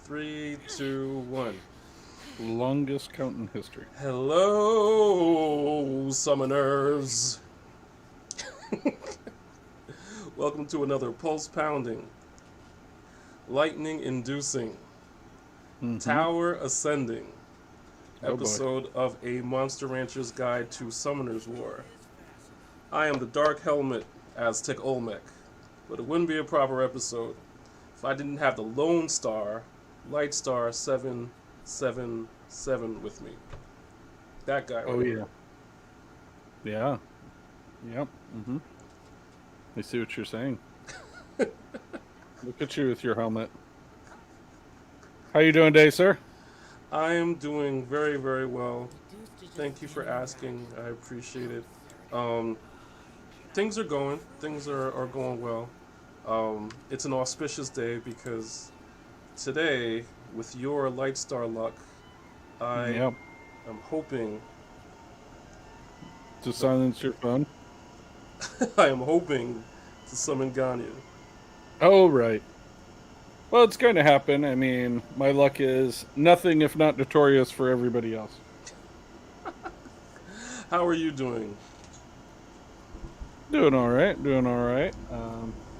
Three, two, one. Longest count in history. Hello, summoners. Welcome to another pulse pounding, lightning inducing, Mm-hmm. tower ascending Oh boy. episode of A Monster Rancher's Guide to Summoner's War. I am the Dark Helmet Aztec Olmec, but it wouldn't be a proper episode if I didn't have the Lone Star, Light Star 777 with me. That guy Oh right yeah. Yeah. Yep. Mm-hmm. I see what you're saying. Look at you with your helmet. How you doing today, sir? I am doing very, very well. Thank you for asking. I appreciate it. Um, things are going. Things are going well. It's an auspicious day because today, with your Light Star luck, I Yep. am hoping To that silence your phone. I am hoping to summon Ganyu. Oh right. Well, it's going to happen. I mean, my luck is nothing if not notorious for everybody else. How are you doing? Doing all right. Doing all right.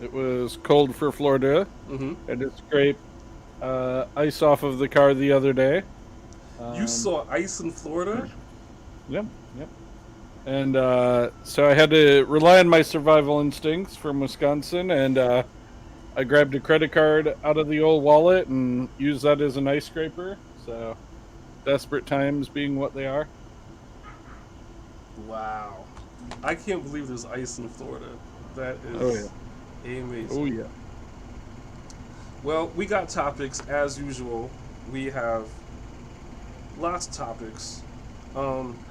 It was cold for Florida. Mm-hmm. I did scrape ice off of the car the other day. You Um, saw ice in Florida? yep. Yep. And so I had to rely on my survival instincts from Wisconsin, and I grabbed a credit card out of the old wallet and used that as an ice scraper. So desperate times being what they are. Wow. I can't believe there's ice in Florida. That Oh yeah. is amazing. Oh yeah. Well, we got topics as usual. We have lots of topics. Um,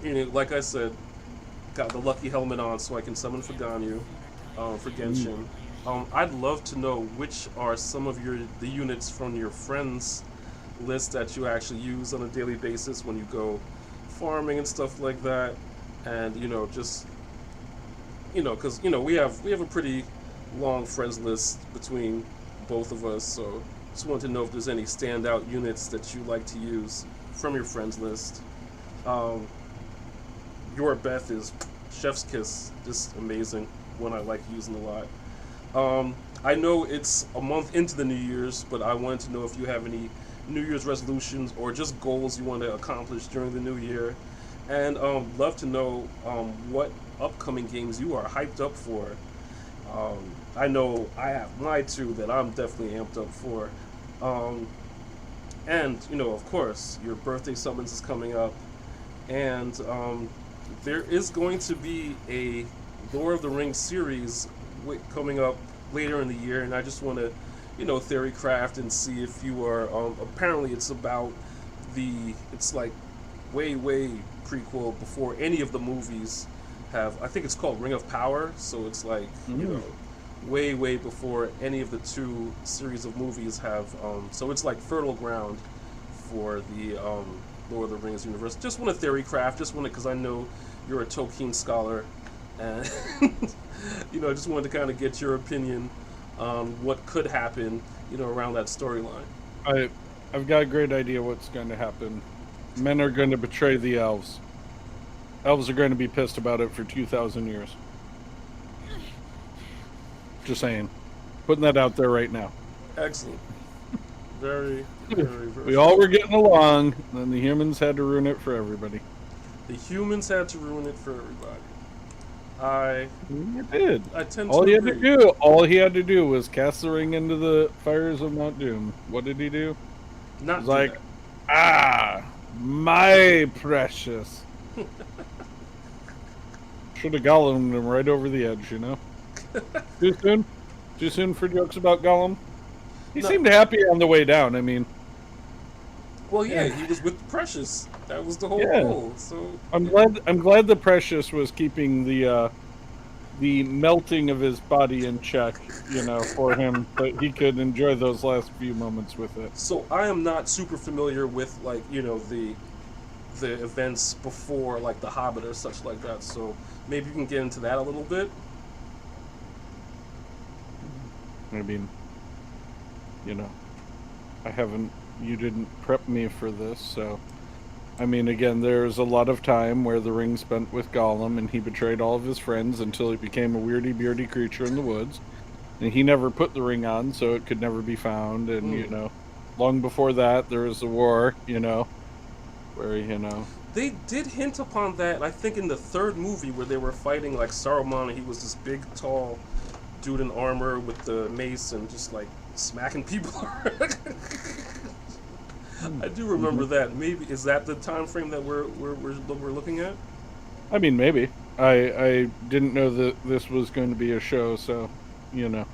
like I said, got the lucky helmet on so I can summon for Ganyu, for Mm. Genshin. I'd love to know which are some of the units from your friends list that you actually use on a daily basis when you go farming and stuff like that, and just because we have a pretty long friends list between both of us, so just wanted to know if there's any standout units that you like to use from your friends list. Um, your Beth is Chef's Kiss, just amazing. One I like using a lot. I know it's a month into the New Year's, but I wanted to know if you have any New Year's resolutions or just goals you want to accomplish during the new year. And love to know what upcoming games you are hyped up for. Um, I know I have my two that I'm definitely amped up for. Um, and, of course, your birthday summons is coming up. And there is going to be a Lord of the Rings series coming up later in the year. And I just want to, theory craft and see if you are. Apparently, it's about it's like way, way prequel before any of the movies have. I think it's called Ring of Power, so it's like Mm. way, way before any of the two series of movies have. So it's like fertile ground for the Lord of the Rings universe. Just want to theory craft. Just want to because I know you're a Tolkien scholar, and just wanted to kind of get your opinion on what could happen, around that storyline. I I've got a great idea what's going to happen. Men are going to betray the elves. Elves are going to be pissed about it for 2,000 years. Just saying. Putting that out there right now. Excellent. Very, very We all versatile. were getting along, and then the humans had to ruin it for everybody. The humans had to ruin it for everybody. I You did. I tend All to he had to agree. do, all he had to do was cast the ring into the fires of Mount Doom. What did he do? He was Not do like, that. ah, my precious. Should have Gollumed him right over the edge, you know? Too soon? Too soon for jokes about Gollum? He No. seemed happy on the way down. I mean, Well, yeah, yeah, he was with Precious. That was the whole yeah. goal. So I'm glad the precious was keeping the melting of his body in check, for him, but he could enjoy those last few moments with it. so I am not super familiar with like the events before like The Hobbit or such like that. So maybe you can get into that a little bit. I mean, you know, I haven't. You didn't prep me for this, so. I mean, again, there's a lot of time where the ring spent with Gollum, and he betrayed all of his friends until he became a weirdy, beardy creature in the woods. And he never put the ring on, so it could never be found. And, you know, long before that, there was the war, you know, where, you know. They did hint upon that, I think, in the third movie where they were fighting like Saruman, and he was this big, tall dude in armor with the mace and just like smacking people. I do remember that. Maybe is that the time frame that we're looking at? I mean, maybe. I didn't know that this was going to be a show, so, you know.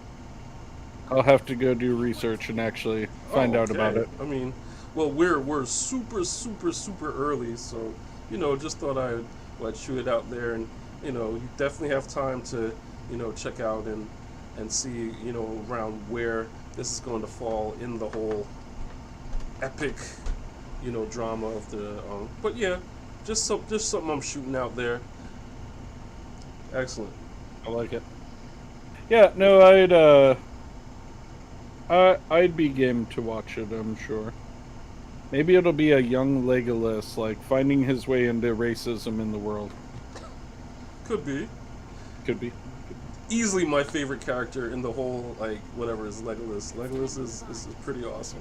I'll have to go do research and actually find out about it. I mean, well, we're super early, so you know, just thought I'd shoot it out there, and you know, you definitely have time to check out and see around where this is going to fall in the whole epic drama of the but yeah, just something I'm shooting out there. Excellent. I like it. Yeah, no, I'd be game to watch it, I'm sure. Maybe it'll be a young Legolas, like, finding his way into racism in the world. Could be. Could be. Easily my favorite character in the whole, like, whatever is Legolas. Legolas is pretty awesome.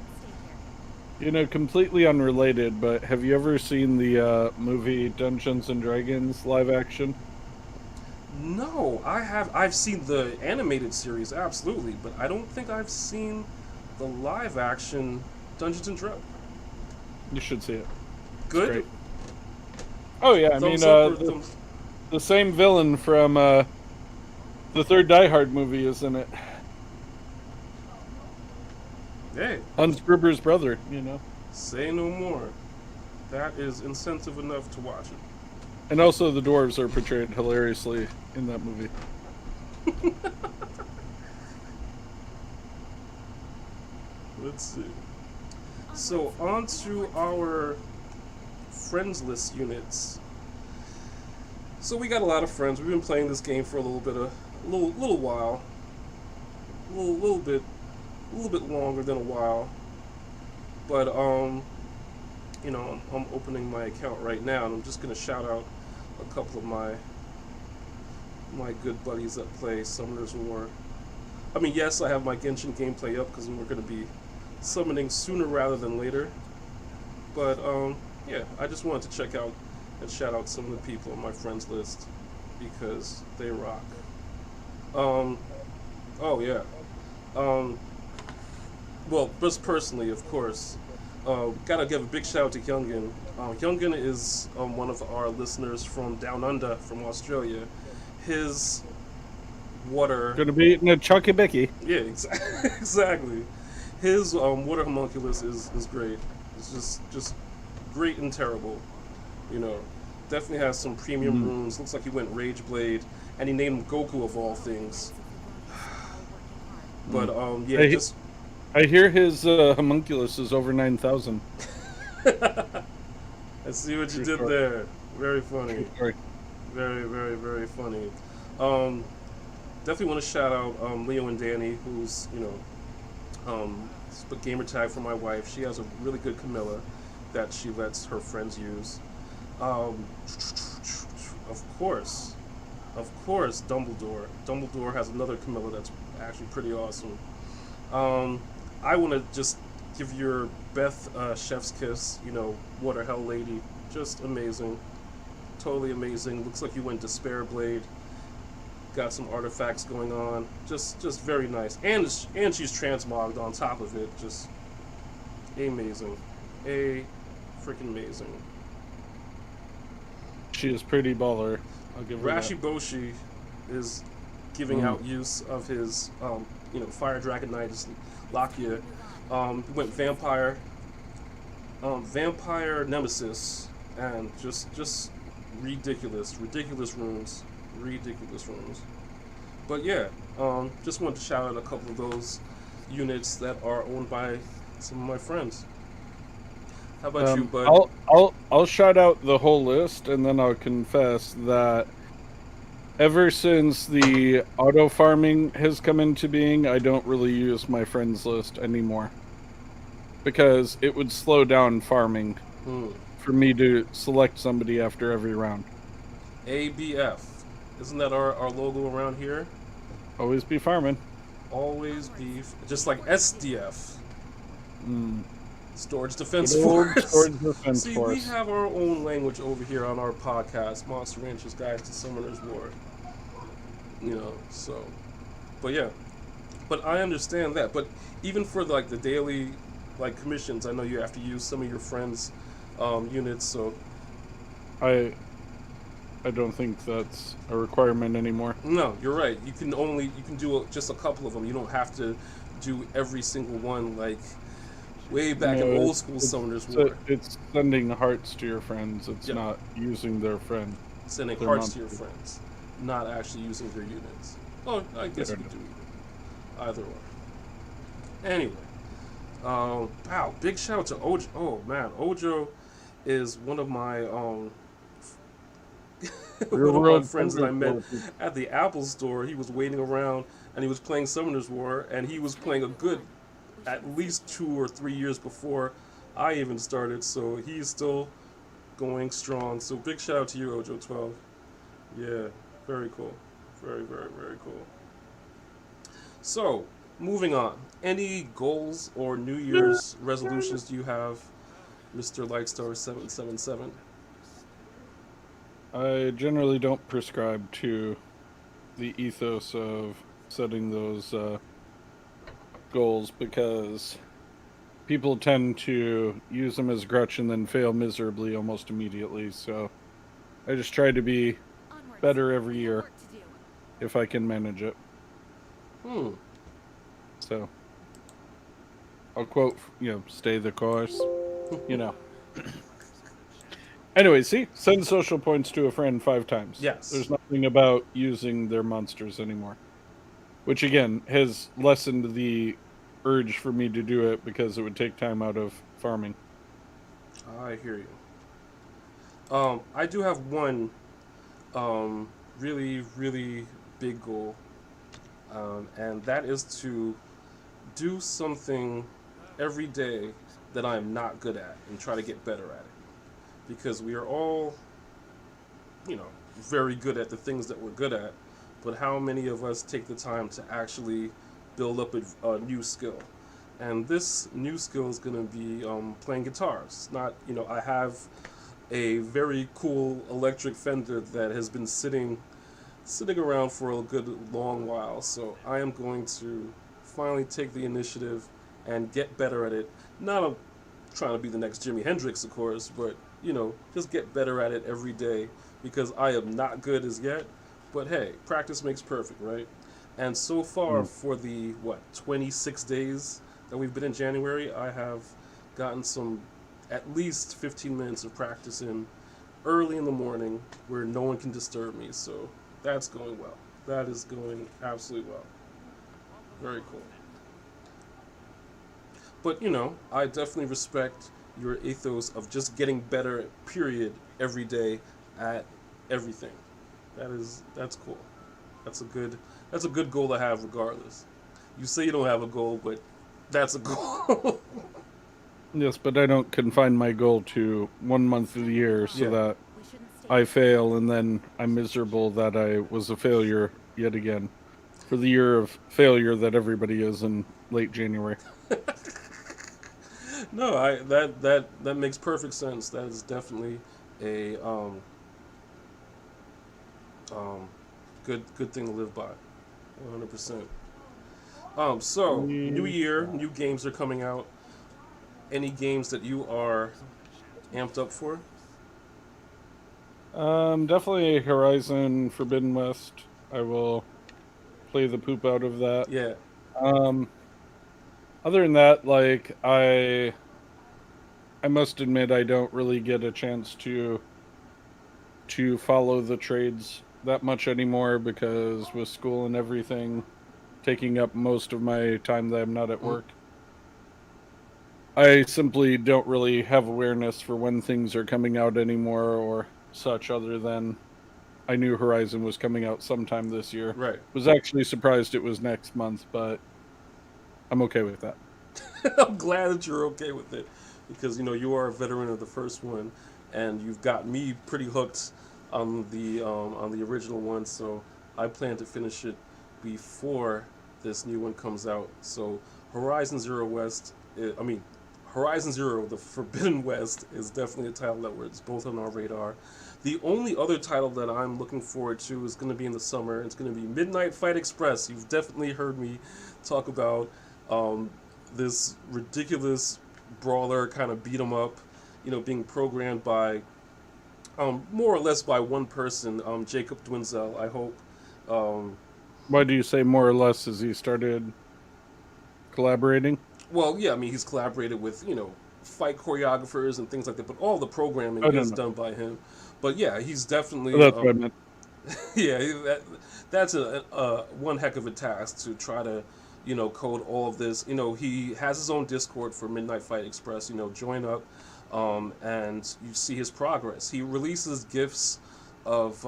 You know, completely unrelated, but have you ever seen the movie Dungeons and Dragons live action? No, I've seen the animated series, absolutely, but I don't think I've seen the live action Dungeons and Dragons. You should see it. Good? Oh yeah, I mean, the same villain from the third Die Hard movie is in it. Hey. Hans Gruber's brother, you know. Say no more. That is incentive enough to watch it. And also the dwarves are portrayed hilariously in that movie. Let's see. So on to our friends list units. So we got a lot of friends. We've been playing this game for a little while. A little bit longer than a while. But you know, I'm opening my account right now, and I'm just gonna shout out a couple of my good buddies that play Summoners War. I mean, yes, I have my Genshin gameplay up because we're gonna be summoning sooner rather than later. But yeah, I just wanted to check out and shout out some of the people on my friends list because they rock. Oh yeah. Well, just personally, of course. Gotta give a big shout out to Hyungin. Hyungin is one of our listeners from Down Under, from Australia. His water... Gonna be eating a chunky bicky. Yeah, exactly. His water homunculus is great. It's just great and terrible. You know, definitely has some premium runes. Looks like he went Rage Blade, and he named him Goku of all things. But yeah, I hear his homunculus is over 9,000. I see what you did there. Very funny. Very, very, very funny. Definitely want to shout out Leo and Danny, who's, you know, gamer tag for my wife. She has a really good Camilla that she lets her friends use. Of course, Dumbledore. Dumbledore has another Camilla that's actually pretty awesome. I want to just give your Beth chef's kiss, you know, Water Hell Lady. Just amazing. Totally amazing. Looks like you went Despair Blade. Got some artifacts going on. Just very nice. And she's transmogged on top of it. Just amazing. Freaking amazing. She is pretty baller. I'll give her Rashi Boshi is giving out use of his you know, Fire Dragon Knight is Lakia. Went Vampire Nemesis, and just ridiculous runes. But yeah, just wanted to shout out a couple of those units that are owned by some of my friends. How about you, bud? I'll shout out the whole list, and then I'll confess that ever since the auto farming has come into being, I don't really use my friends list anymore. because it would slow down farming Hmm. for me to select somebody after every round. ABF. Isn't that our logo around here? Always be farming. Always beef. Just like SDF. Mm. Storage Good Defense old Force. Storage Defense See, we Force. have our own language over here on our podcast, Monster Ranchers Guides to Summoner's War. You know, so. But yeah. But I understand that. But even for like the daily commissions, I know you have to use some of your friends' units, so I don't think that's a requirement anymore. no, you're right. You can do just a couple of them. You don't have to do every single one like way back in No, old school Summoners so War. it's sending hearts to your friends. It's Yep. not using their friend. Sending Their hearts to your monster. friends, not actually using their units. Oh, I guess you Fair could do either or. Anyway, wow, big shout out to Ojo. Oh man, Ojo is one of my Real one of my world friends that I met Summoners War. at the Apple store. He was waiting around and he was playing Summoners War, and he was playing a good at least 2 or 3 years before I even started. So he's still going strong. So big shout out to you, Ojo 12. Yeah, very cool. Very, very, very cool. So, moving on. Any goals or New Year's resolutions do you have, Mr. Lightstar777? I generally don't prescribe to the ethos of setting those goals because people tend to use them as a crutch and then fail miserably almost immediately. So I just try to be better every year if I can manage it. Hmm. So I'll quote, stay the course, you know. Anyway, see, send social points to a friend 5 times. Yes. There's nothing about using their monsters anymore. Which again has lessened the urge for me to do it because it would take time out of farming. I hear you. I do have one really, really big goal, and that is to do something every day that I'm not good at and try to get better at it. Because we are all, very good at the things that we're good at, but how many of us take the time to actually build up a new skill? And this new skill is going to be playing guitars. Not, I have a very cool electric Fender that has been sitting around for a good long while. So I am going to finally take the initiative and get better at it. Not trying to be the next Jimi Hendrix, of course, but just get better at it every day because I am not good as yet. But hey, practice makes perfect, right? And so far, for the 26 days that we've been in January, I have gotten some at least 15 minutes of practice in early in the morning where no one can disturb me. So that's going well. That is going absolutely well. Very cool. But I definitely respect your ethos of just getting better, period, every day at everything. That's cool. That's a good goal to have regardless. You say you don't have a goal, but that's a goal. Yes, but I don't confine my goal to 1 month of the year so Yeah. that I fail and then I'm miserable that I was a failure yet again for the year of failure that everybody is in late January. No, that makes perfect sense. That is definitely a good thing to live by. 100%. So new year, new games are coming out. Any games that you are amped up for? Definitely Horizon Forbidden West. I will play the poop out of that. Yeah. Um, Other than that, like I must admit I don't really get a chance to follow the trades that much anymore because with school and everything taking up most of my time that I'm not at work. I simply don't really have awareness for when things are coming out anymore or such other than I knew Horizon was coming out sometime this year. Right. Was actually surprised it was next month, but I'm okay with that. I'm glad that you're okay with it because you are a veteran of the first one, and you've got me pretty hooked on the original one. So I plan to finish it before this new one comes out. So Horizon Zero West, I mean Horizon Zero: The Forbidden West is definitely a title that it's both on our radar. The only other title that I'm looking forward to is going to be in the summer. It's going to be Midnight Fight Express. You've definitely heard me talk about um, this ridiculous brawler kind of beat 'em up, being programmed by more or less by one person, Jacob Dwinzel, I hope. Um, Why do you say more or less as he started collaborating? well, yeah, I mean, he's collaborated with, fight choreographers and things like that, but all the programming Oh, no, is no. done by him. But yeah, he's Oh, definitely, that's what I meant. yeah, that's a one heck of a task to try to, code all of this. He has his own Discord for Midnight Fight Express. Join up, and you see his progress. He releases gifs of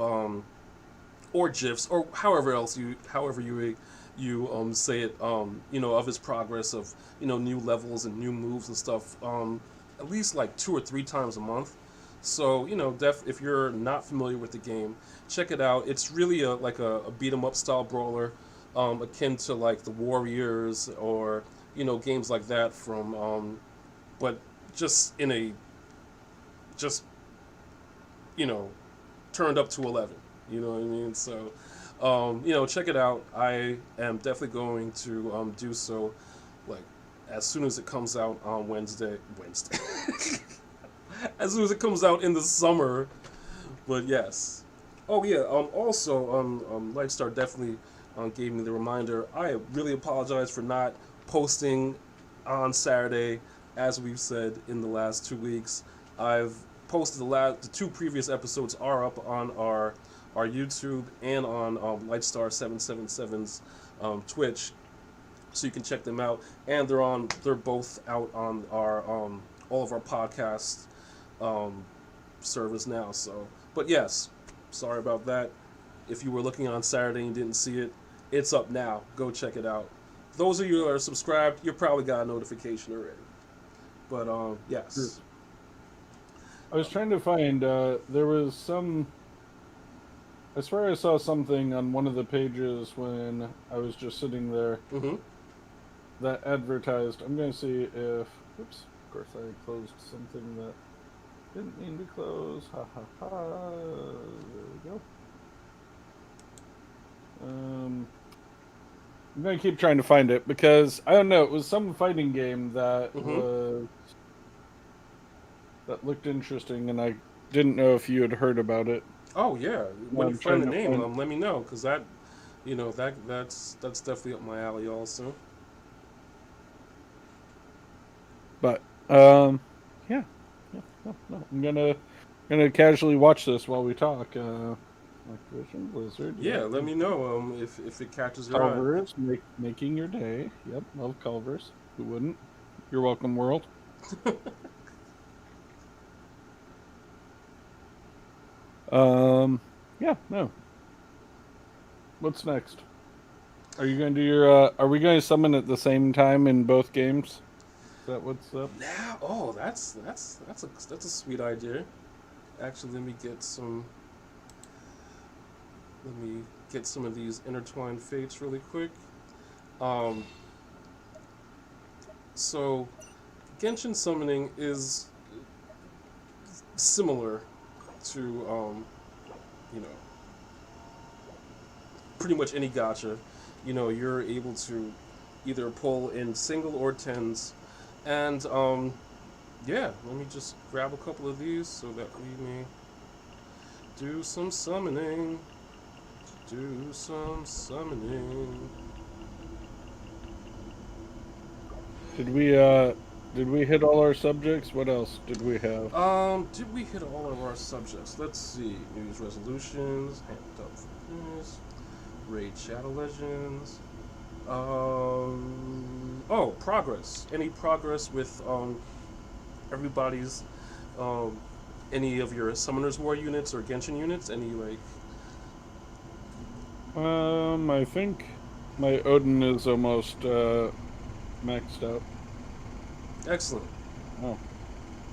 or gifs or however you say it. Of his progress of new levels and new moves and stuff. At least like 2 or 3 times a month. So if you're not familiar with the game, check it out. It's really a beat 'em up style brawler, akin to like the Warriors or games like that from, but just in a just you know turned up to 11. You know what I mean? So check it out. I am definitely going to do so, like as soon as it comes out on Wednesday. As soon as it comes out in the summer. But yes. Oh yeah. Also, Lightstar definitely gave me the reminder. I really apologize for not posting on Saturday, as we've said in the last 2 weeks. I've posted the 2 previous episodes are up on our YouTube and on Lightstar 777's Twitch, so you can check them out. And they're both out on our all of our podcast um, service now. So, but yes, sorry about that. If you were looking on Saturday and didn't see it, it's up now. Go check it out. Those of you that are subscribed, you probably got a notification already. But yes. I was trying to find, there was some. I swear I saw something on one of the pages when I was just sitting there Mm-hmm. that advertised. I'm going to see if. Oops, of course I closed something that didn't mean to close. Ha ha ha. There we go. I'm going to keep trying to find it because, I don't know, it was some fighting game that Mm-hmm. that looked interesting, and I didn't know if you had heard about it. Oh yeah. When you I'm find trying the to name, find. let me know, because that's definitely up my alley also. But yeah, no. I'm gonna casually watch this while we talk. Activision Blizzard, Yeah, yep. let me know if it catches your eye. Culver's making your day. Yep, love Culver's. Who wouldn't? You're welcome, world. Yeah, no. What's next? Are you going to do your? Are we going to summon at the same time in both games? Is that what's up? Now, oh, that's a sweet idea. Actually, let me get some of these intertwined fates really quick. Um, so Genshin summoning is similar to you know, pretty much any gacha. You're able to either pull in single or tens, and yeah, let me just grab a couple of these so that we may do some summoning. Do some summoning. Did we hit all our subjects? What else did we have? Did we hit all of our subjects? Let's see. New Year's resolutions, hand up for this, raid Shadow Legends. Oh, progress. Any progress with everybody's any of your SummonersWar units or Genshin units? Any like? I think my Odin is almost maxed out. Excellent. Oh,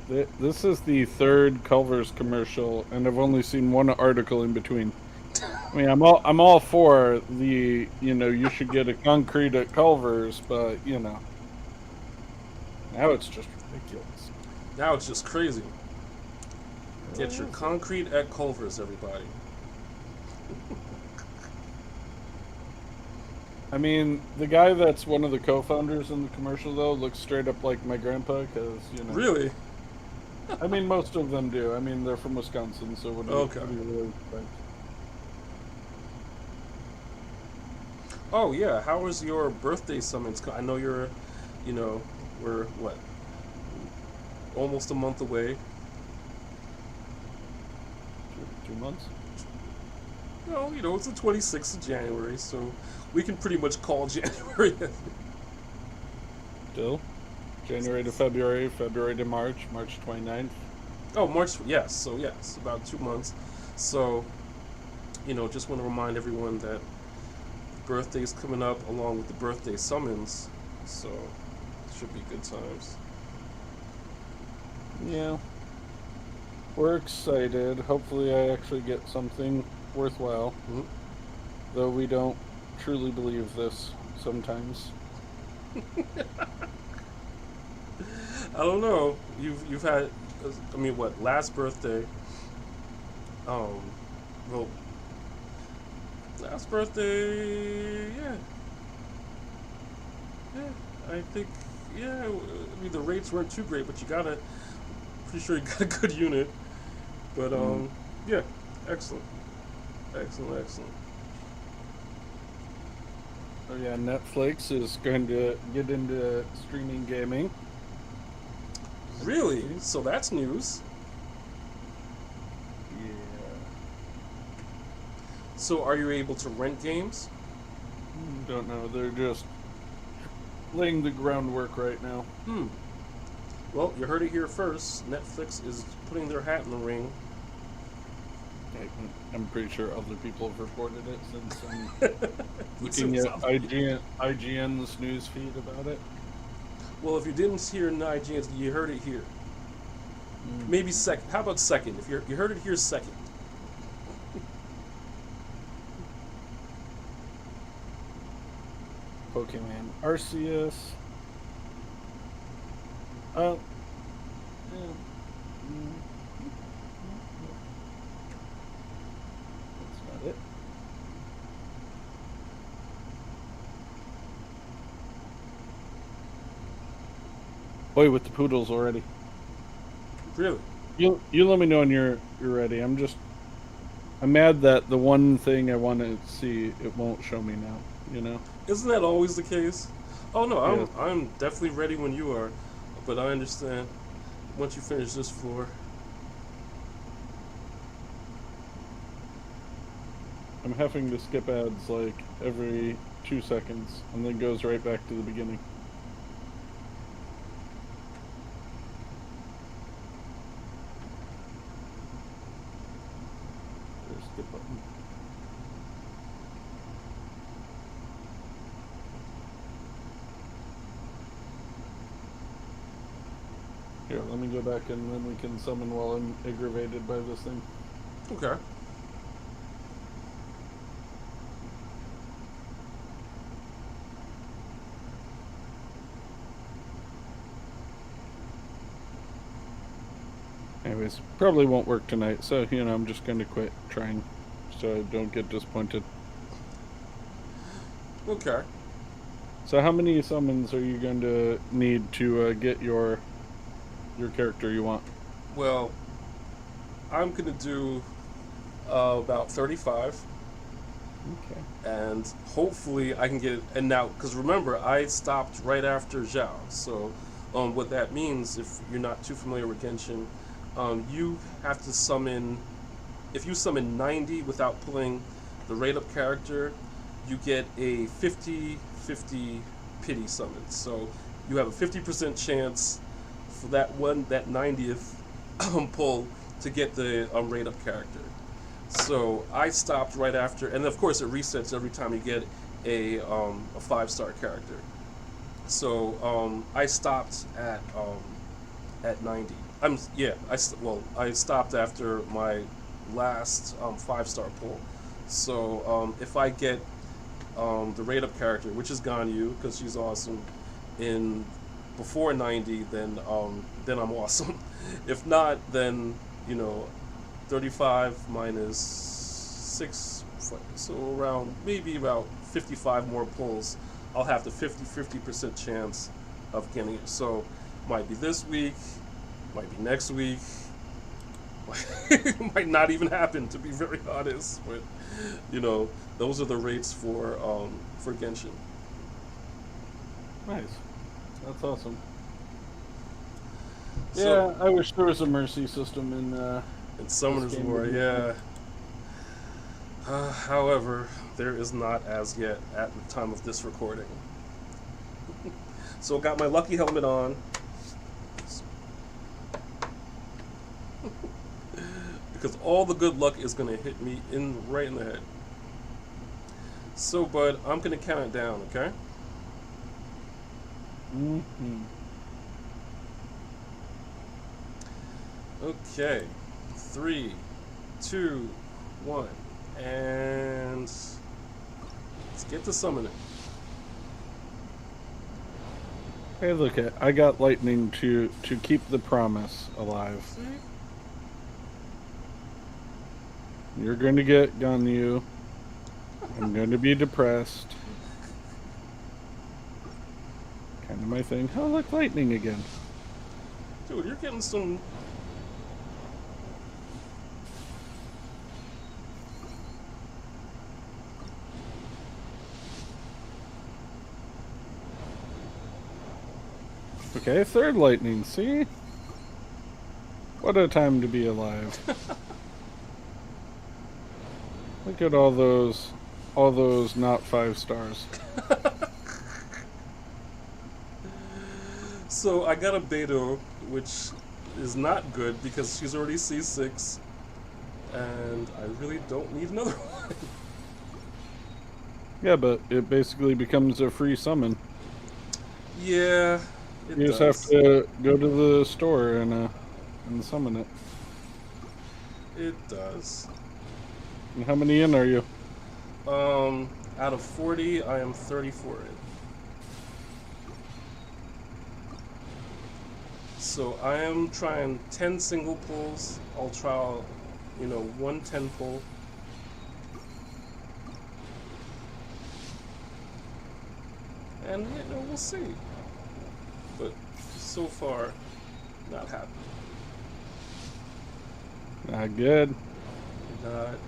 this is the third Culver's commercial, and I've only seen one article in between. I mean, I'm all for the, you should get a concrete at Culver's, but now it's just ridiculous. Now it's just crazy. It Get really your is. concrete at Culver's, everybody. I mean, the guy that's one of the co-founders in the commercial, though, looks straight up like my grandpa, because, Really? I mean, most of them do. I mean, they're from Wisconsin, so Okay. what do you really expect? Oh yeah. How was your birthday summons? I know we're what, almost a month away. 2 months? No, it's the 26th of January, so we can pretty much call January. Still? January to February, February to March, March 29th. Oh, March. Yes. So yes, about 2 months. So, just want to remind everyone that birthday's coming up along with the birthday summons. So, it should be good times. Yeah. We're excited. Hopefully, I actually get something worthwhile. Mhm. Though we don't truly believe this sometimes. I don't know. You've had, I mean, what, last birthday? Well, last birthday, yeah, I think, yeah. I mean, the rates weren't too great, but pretty sure you got a good unit. But yeah, excellent, excellent, excellent. Oh yeah, Netflix is going to get into streaming gaming. Really? So that's news. Yeah. So are you able to rent games? Don't know. They're just laying the groundwork right now. Hmm. Well, you heard it here first. Netflix is putting their hat in the ring. I'm pretty sure other people have reported it since I'm Let's see looking what's at up. IGN's news feed about it. Well, if you didn't hear in IGN, you heard it here. Maybe second. How about second? If you heard it here second. Pokemon Arceus. Oh. Yeah. That's not it. Boy, with the poodles already. Really? You let me know when you're ready. I'm mad that the one thing I want to see it won't show me now. Isn't that always the case? Oh no, Yeah. I'm definitely ready when you are, but I understand once you finish this floor. I'm having to skip ads like every 2 seconds, and then goes right back to the beginning. There's skip button. Here, let me go back and then we can summon while I'm aggravated by this thing. Okay. Anyways, probably won't work tonight, so I'm just going to quit trying so I don't get disappointed. Okay. So how many summons are you going to need to get your character you want? Well, I'm gonna do about 35, Okay. and hopefully I can get it. And now, because remember, I stopped right after Zhao. So, what that means, if you're not too familiar with Genshin, you have to summon. If you summon 90 without pulling the rate up character, you get a 50-50 pity summon. So you have a 50% chance for that 90th pull to get the rate up character. So I stopped right after, and of course it resets every time you get a 5-star character. So I stopped at 90. I stopped after my last 5-star pull. So if I get the rate up character, which is Ganyu, because she's awesome, in before 90, then I'm awesome. If not, then you know 35 minus 6, so around maybe about 55 more pulls, I'll have the 50% chance of getting it. So might be this week, might be next week, might not even happen, to be very honest. But you know, those are the rates for Genshin. Nice. That's awesome. So Yeah, I wish there was a mercy system in in this Summoner's game. War, yeah. However, there is not as yet at the time of this recording. So I got my lucky helmet on. Because all the good luck is going to hit me right in the head. So, bud, I'm going to count it down, okay? Mm-hmm. Okay. 3, 2, 1. And let's get to summoning. Hey, look at I got lightning to keep the promise alive. See? You're going to get Ganyu. I'm going to be depressed. Kind of my thing. Oh, look, lightning again. Dude, you're getting some... Okay, third lightning. See? What a time to be alive. Look at all those not 5 stars. So I got a Beto, which is not good because she's already C6, and I really don't need another one. Yeah, but it basically becomes a free summon. Yeah, it You does. just have to go to the store and summon it. It does. And how many in are you? Out of 40, I am 34 in. So I am trying 10 single pulls. I'll try, one 10 pull. And, we'll see. But so far, not happy. Not good. Not.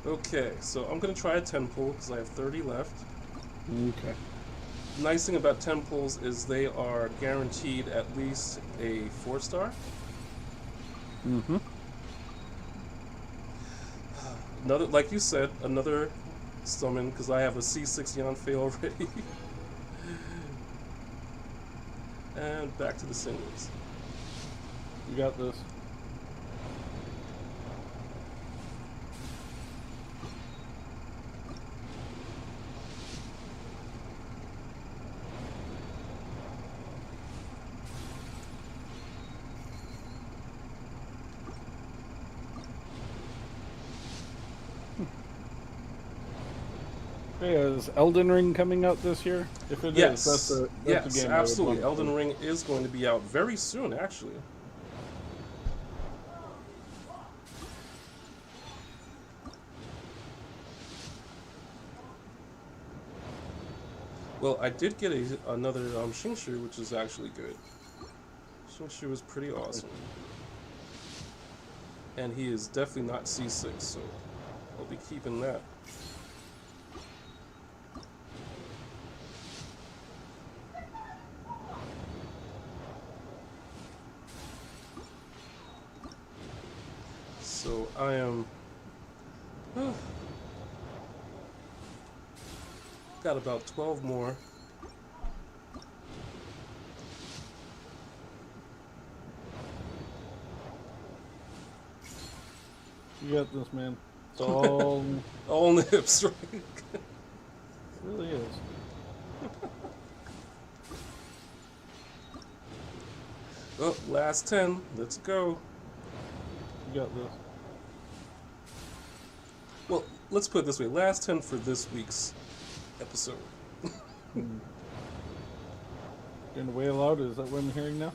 Okay, so I'm going to try a 10 pull because I have 30 left. Okay. The nice thing about 10 pulls is they are guaranteed at least a 4-star. Mm-hmm. Another, like you said, another summon because I have a C6 Yanfei already. And back to the singles. You got this. Hey, is Elden Ring coming out this year? If it Yes, is, that's yes, a game I would absolutely. want to Elden play. Ring is going to be out very soon, actually. Well, I did get another Xingshu, which is actually good. Xingshu is pretty awesome. And he is definitely not C6, so I'll be keeping that. So I am... got about 12 more. You got this, man. It's all All nips, right? really is. Oh, last 10. Let's go. You got this. Well, let's put it this way. Last 10 for this week's episode. Hmm. Going to wail out? Is that what I'm hearing now?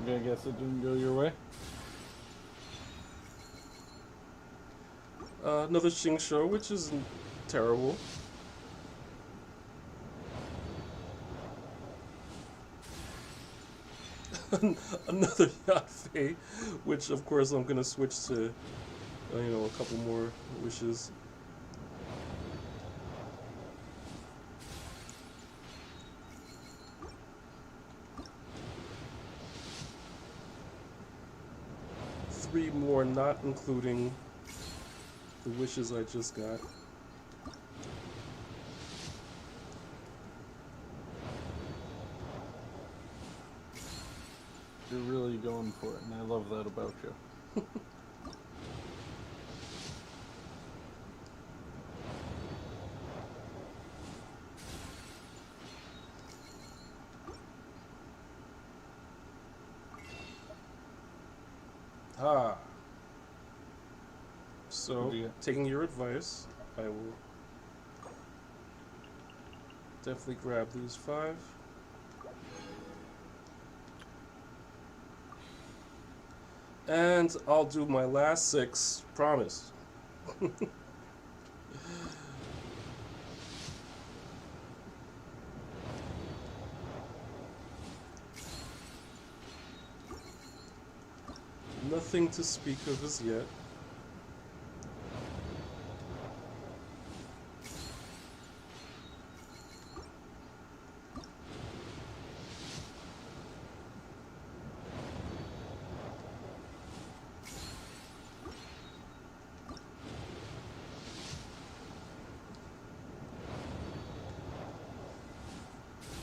I guess it didn't go your way. Another Xing show, which isn't terrible. Another Yafei, which of course I'm gonna switch to, a couple more wishes. Three more, not including the wishes I just got. You're really going for it, and I love that about you. Ah. So, What do you got? taking your advice, I will definitely grab these 5. And I'll do my last 6, promise. Nothing to speak of as yet.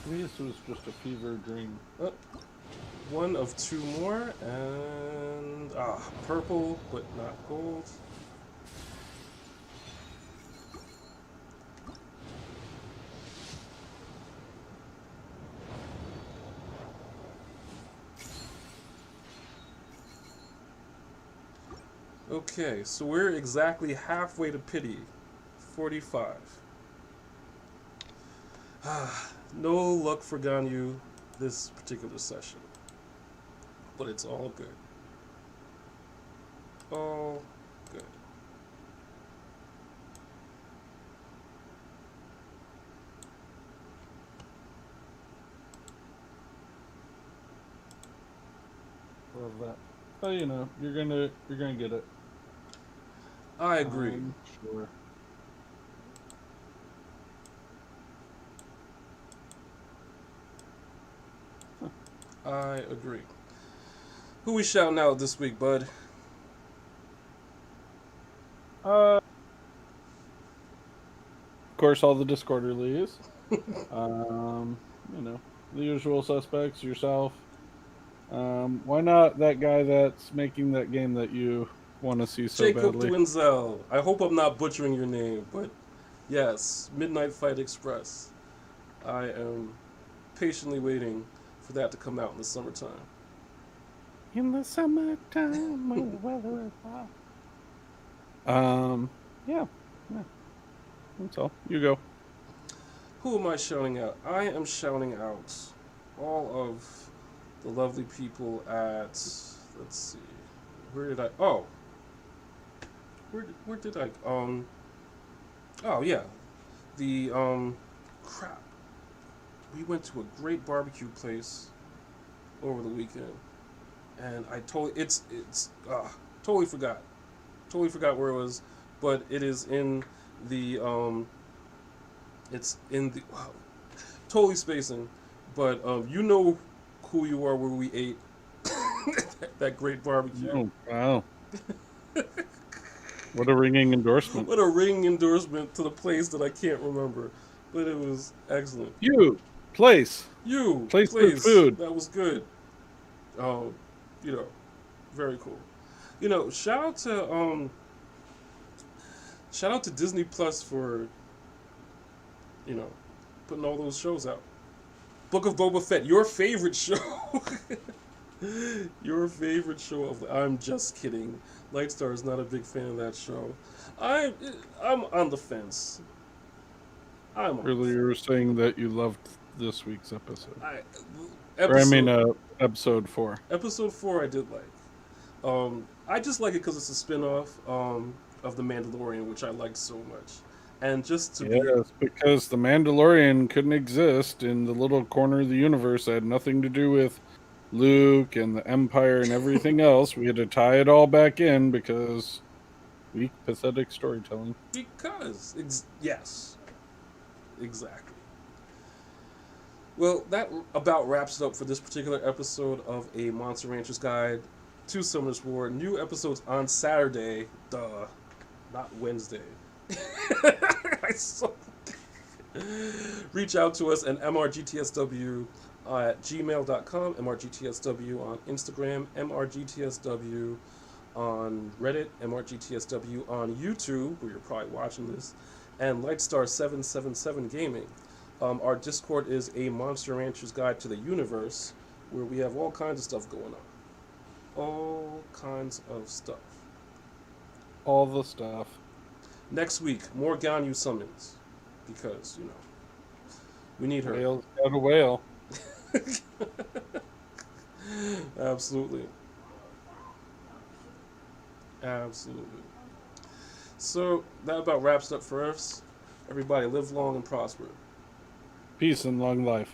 This was just a fever dream. One of 2 more, and purple, but not gold. Okay, so we're exactly halfway to pity. 45. No luck for Ganyu this particular session. But it's all good. All good. Love that. Oh, you're gonna get it. I agree. Sure. I agree. Who we shouting out this week, bud? Of course, all the Discorderlies. The usual suspects, yourself. Why not that guy that's making that game that you want to see so Jacob badly? Dwinzel. I hope I'm not butchering your name, but yes, Midnight Fight Express. I am patiently waiting for that to come out in the summertime. In the summertime when the weather is hot. Yeah. That's all. You go. Who am I shouting out? I am shouting out all of the lovely people at, let's see, where did I, where did I, oh yeah, the, crap. We went to a great barbecue place over the weekend, and I totally, totally forgot where it was, but it is in the, wow, totally spacing, but, you know who you are where we ate that great barbecue. Oh, wow. What a ringing endorsement. What a ringing endorsement to the place that I can't remember, but it was excellent. You, place, You, place with place, food. that was good. Um, you know, very cool. You know, shout out to Disney Plus for, you know, putting all those shows out. Book of Boba Fett, your favorite show. Your favorite show of I'm just kidding. Lightstar is not a big fan of that show. I I'm on the fence. I'm on the Earlier, fence. you were saying that you loved this week's episode. I Or I mean, episode episode 4. episode 4 I did like. I just like it because it's a spin-off of The Mandalorian, which I liked so much. And just to be Yes, because the Mandalorian couldn't exist in the little corner of the universe that had nothing to do with Luke and the Empire and everything else. We had to tie it all back in because weak, pathetic storytelling. yes, exactly. Well, that about wraps it up for this particular episode of A Monster Rancher's Guide to Summoners War. New episodes on Saturday, duh, not Wednesday. I saw. Reach out to us at mrgtsw at gmail.com, mrgtsw on Instagram, mrgtsw on Reddit, mrgtsw on YouTube, where you're probably watching this, and Lightstar777 Gaming. Our Discord is A Monster Rancher's Guide to the Universe, where we have all kinds of stuff going on. All kinds of stuff. All the stuff. Next week, more Ganyu summons. Because, you know, we need her. Whale's got a whale. Absolutely. Absolutely. So, that about wraps it up for us. Everybody live long and prosper. Peace and long life.